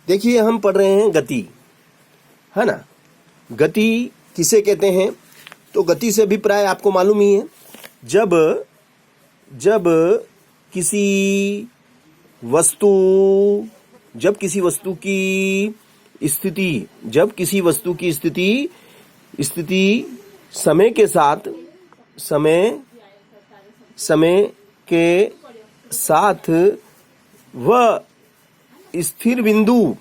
देखिए, हम पढ़ रहे हैं गति, है ना। गति किसे कहते हैं? तो गति से अभिप्राय आपको मालूम ही है। जब जब किसी वस्तु की स्थिति समय के साथ वह स्थिर बिंदु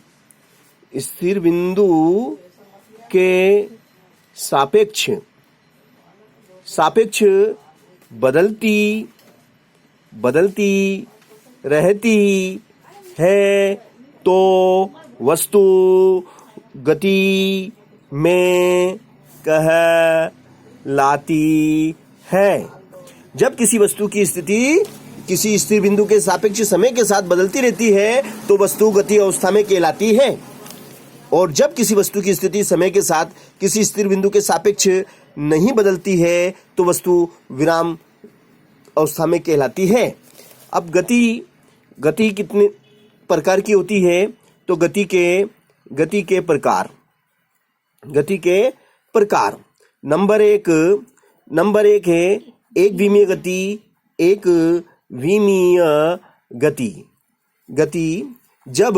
के सापेक्ष बदलती रहती है तो वस्तु गति में कहलाती है। जब किसी वस्तु की स्थिति किसी स्थिर बिंदु के सापेक्ष समय के साथ बदलती रहती है तो वस्तु गति अवस्था में कहलाती है, और जब किसी वस्तु की स्थिति समय के साथ किसी स्थिर बिंदु के सापेक्ष नहीं बदलती है तो वस्तु विराम अवस्था में कहलाती है। अब गति कितने प्रकार की होती है? तो गति के प्रकार नंबर एक है एक विमीय गति। जब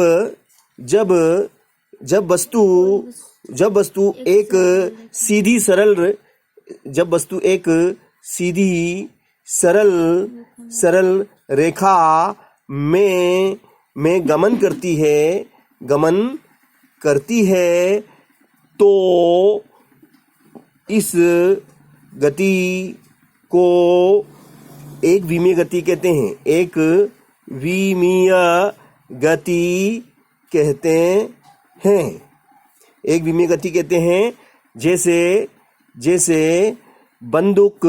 वस्तु एक सीधी सरल रेखा में गमन करती है तो इस गति को एक विमीय गति कहते हैं। एक विमीय गति कहते हैं। जैसे बंदूक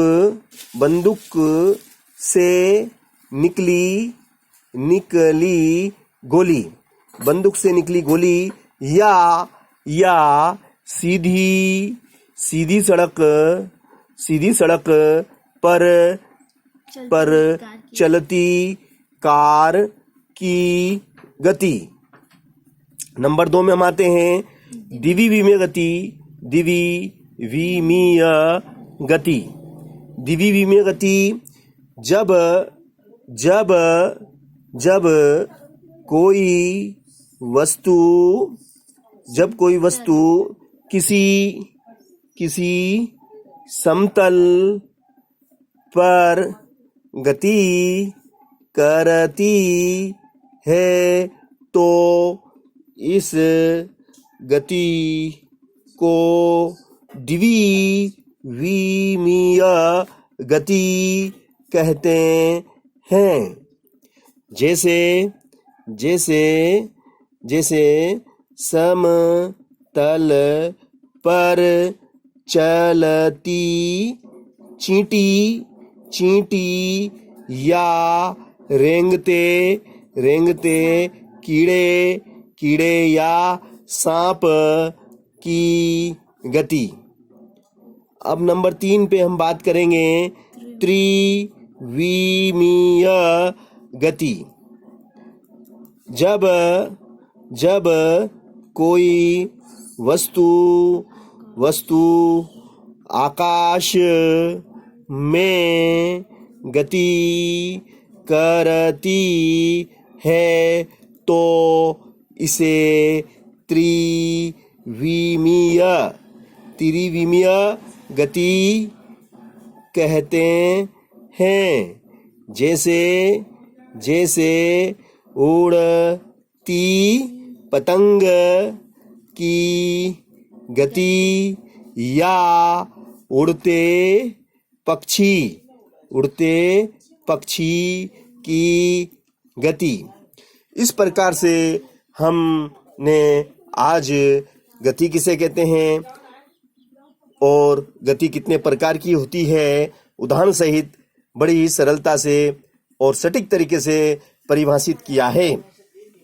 से निकली गोली या सीधी सड़क पर चलती कार की गति। नंबर 2 में हम आते हैं द्विविमीय गति। जब कोई वस्तु किसी समतल पर गति करती है तो इस गति को द्विविमीय गति कहते हैं। जैसे समतल पर चलती चींटी या रेंगते कीड़े या सांप की गति। अब नंबर 3 पे हम बात करेंगे त्रिविमीय गति। जब कोई वस्तु आकाश में गति करती है तो इसे त्रिविमीय गति कहते हैं। जैसे उड़ती पतंग की गति या उड़ते पक्षी की गति। इस प्रकार से हमने आज गति किसे कहते हैं और गति कितने प्रकार की होती है उदाहरण सहित बड़ी सरलता से और सटीक तरीके से परिभाषित किया है।